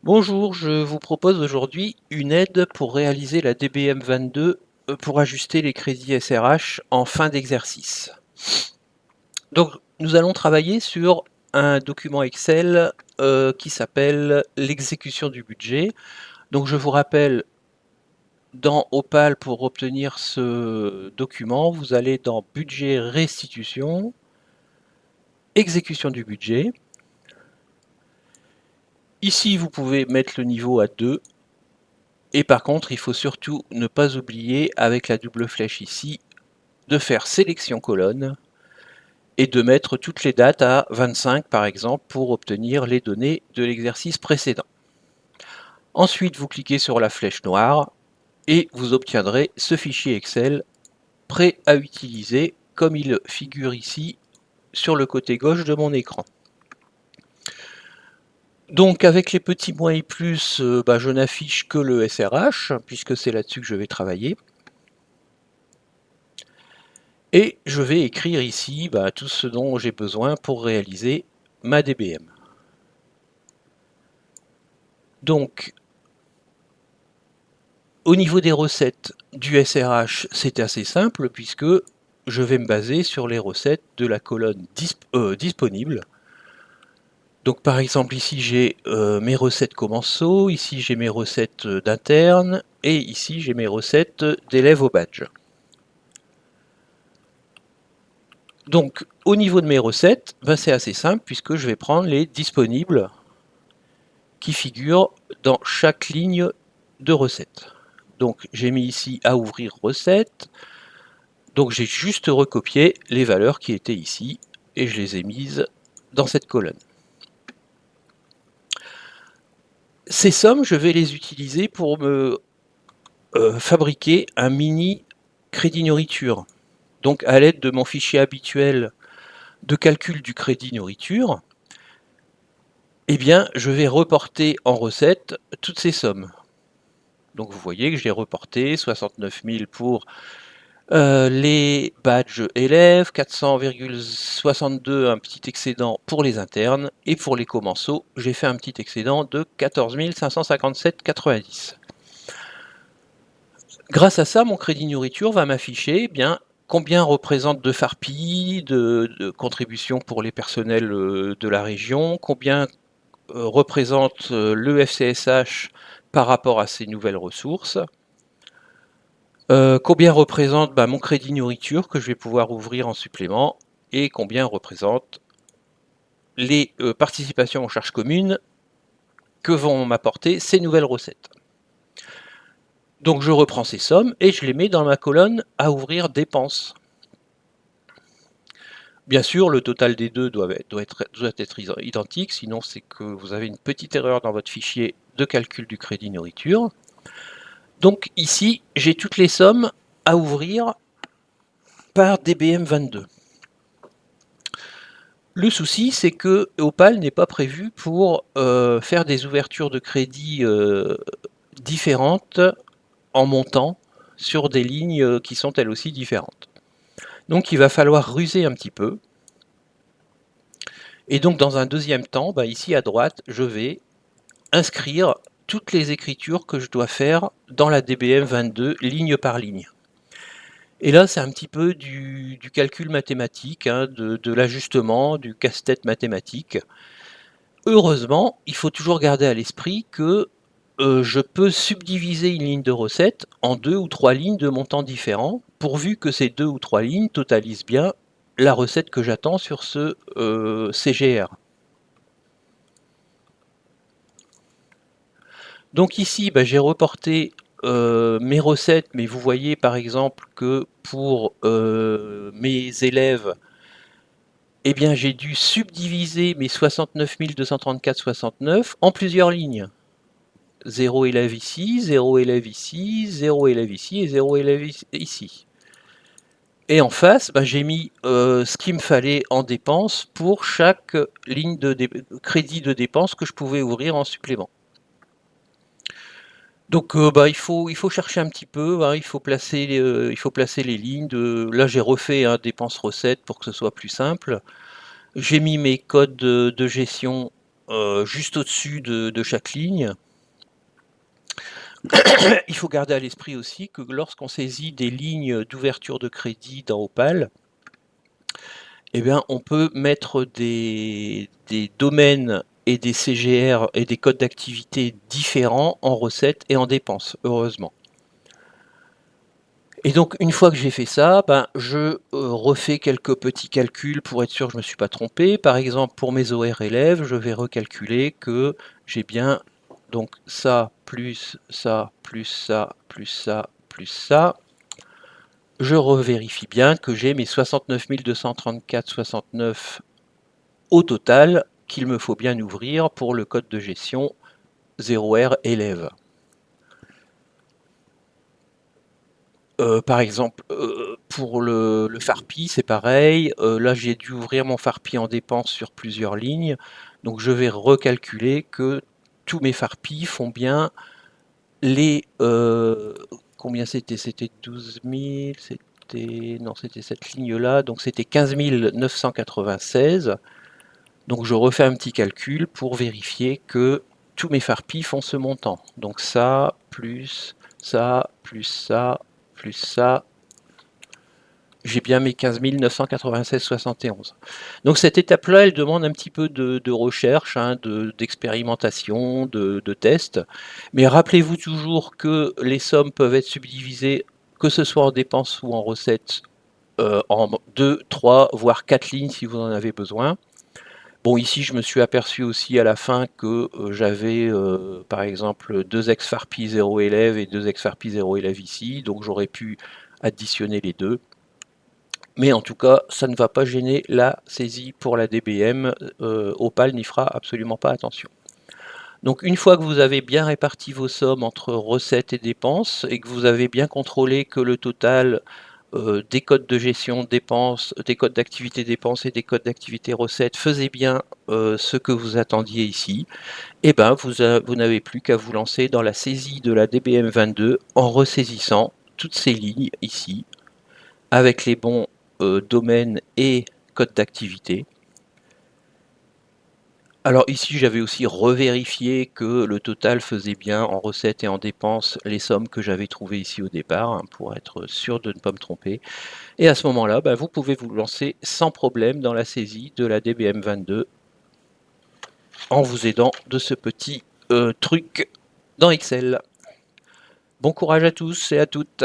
Bonjour, je vous propose aujourd'hui une aide pour réaliser la DBM22 pour ajuster les crédits SRH en fin d'exercice. Donc nous allons travailler sur un document Excel qui s'appelle l'exécution du budget. Donc je vous rappelle, dans Opal, pour obtenir ce document, vous allez dans Budget Restitution, Exécution du budget. Ici, vous pouvez mettre le niveau à 2. Et par contre, il faut surtout ne pas oublier, avec la double flèche ici, de faire sélection colonne et de mettre toutes les dates à 25 par exemple pour obtenir les données de l'exercice précédent. Ensuite, vous cliquez sur la flèche noire et vous obtiendrez ce fichier Excel prêt à utiliser comme il figure ici sur le côté gauche de mon écran. Donc avec les petits moins et plus, je n'affiche que le SRH puisque c'est là-dessus que je vais travailler. Et je vais écrire ici tout ce dont j'ai besoin pour réaliser ma DBM. Donc, au niveau des recettes du SRH, c'est assez simple puisque je vais me baser sur les recettes de la colonne disponible. Donc par exemple ici j'ai mes recettes commensaux, ici j'ai mes recettes d'interne et ici j'ai mes recettes d'élèves au badge. Donc au niveau de mes recettes, c'est assez simple puisque je vais prendre les disponibles qui figurent dans chaque ligne de recette. Donc j'ai mis ici à ouvrir recette. Donc j'ai juste recopié les valeurs qui étaient ici et je les ai mises dans cette colonne. Ces sommes, je vais les utiliser pour me fabriquer un mini crédit nourriture. Donc à l'aide de mon fichier habituel de calcul du crédit nourriture, eh bien, je vais reporter en recette toutes ces sommes. Donc vous voyez que j'ai reporté 69 000 pour les badges élèves, 400,62, un petit excédent pour les internes, et pour les commensaux, j'ai fait un petit excédent de 14 557,90. Grâce à ça, mon crédit nourriture va m'afficher combien représente de FARPI, de contributions pour les personnels de la région, combien représente le FCSH par rapport à ces nouvelles ressources. Combien représente mon crédit nourriture que je vais pouvoir ouvrir en supplément et combien représente les participations aux charges communes que vont m'apporter ces nouvelles recettes. Donc je reprends ces sommes et je les mets dans ma colonne à ouvrir dépenses. Bien sûr, le total des deux doit être identique, sinon c'est que vous avez une petite erreur dans votre fichier de calcul du crédit nourriture. Donc ici, j'ai toutes les sommes à ouvrir par DBM22. Le souci, c'est que Opal n'est pas prévu pour faire des ouvertures de crédit différentes en montant sur des lignes qui sont elles aussi différentes. Donc il va falloir ruser un petit peu. Et donc dans un deuxième temps, ici à droite, je vais inscrire toutes les écritures que je dois faire dans la DBM22 ligne par ligne. Et là, c'est un petit peu du calcul mathématique, de l'ajustement, du casse-tête mathématique. Heureusement, il faut toujours garder à l'esprit que je peux subdiviser une ligne de recette en 2 ou 3 lignes de montants différents, pourvu que ces 2 ou 3 lignes totalisent bien la recette que j'attends sur ce CGR. Donc ici, j'ai reporté mes recettes, mais vous voyez par exemple que pour mes élèves, eh bien j'ai dû subdiviser mes 69 234,69 en plusieurs lignes. 0 élève ici, 0 élève ici, 0 élève ici et 0 élève ici. Et en face, j'ai mis ce qu'il me fallait en dépenses pour chaque ligne de crédit de dépenses que je pouvais ouvrir en supplément. Donc il faut chercher un petit peu, il faut placer les lignes. Là j'ai refait dépenses recettes pour que ce soit plus simple. J'ai mis mes codes de gestion juste au-dessus de chaque ligne. Il faut garder à l'esprit aussi que lorsqu'on saisit des lignes d'ouverture de crédit dans Opal, eh bien, on peut mettre des domaines et des CGR et des codes d'activité différents en recettes et en dépenses, heureusement. Et donc, une fois que j'ai fait ça, ben, je refais quelques petits calculs pour être sûr que je ne me suis pas trompé. Par exemple, pour mes OR élèves, je vais recalculer que j'ai bien donc ça, plus ça, plus ça, plus ça, plus ça. Je revérifie bien que j'ai mes 69 234,69 au total qu'il me faut bien ouvrir pour le code de gestion 0R élève. Par exemple, pour le Farpi, c'est pareil. Là, j'ai dû ouvrir mon Farpi en dépenses sur plusieurs lignes. Donc, je vais recalculer que tous mes Farpis font bien les... combien c'était? C'était 12 000, c'était... Non, c'était cette ligne-là. Donc, c'était 15 996. Donc, je refais un petit calcul pour vérifier que tous mes Farpis font ce montant. Donc, ça, plus ça, plus ça, plus ça, j'ai bien mes 15 996,71. Donc cette étape-là, elle demande un petit peu de recherche, hein, d'expérimentation, de test. Mais rappelez-vous toujours que les sommes peuvent être subdivisées, que ce soit en dépenses ou en recettes, en 2, 3, voire 4 lignes si vous en avez besoin. Bon, ici, je me suis aperçu aussi à la fin que j'avais, par exemple, 2 ex-farpi 0 élève et 2 ex-farpi 0 élève ici, donc j'aurais pu additionner les deux. Mais en tout cas, ça ne va pas gêner la saisie pour la DBM. Opal n'y fera absolument pas attention. Donc une fois que vous avez bien réparti vos sommes entre recettes et dépenses et que vous avez bien contrôlé que le total des codes de gestion dépenses, des codes d'activité dépenses et des codes d'activité recettes faisait bien ce que vous attendiez ici, et ben vous n'avez plus qu'à vous lancer dans la saisie de la DBM 22 en ressaisissant toutes ces lignes ici avec les bons domaines et codes d'activité. Alors ici, j'avais aussi revérifié que le total faisait bien en recettes et en dépenses les sommes que j'avais trouvées ici au départ, hein, pour être sûr de ne pas me tromper. Et à ce moment-là, bah, vous pouvez vous lancer sans problème dans la saisie de la DBM 22 en vous aidant de ce petit truc dans Excel. Bon courage à tous et à toutes.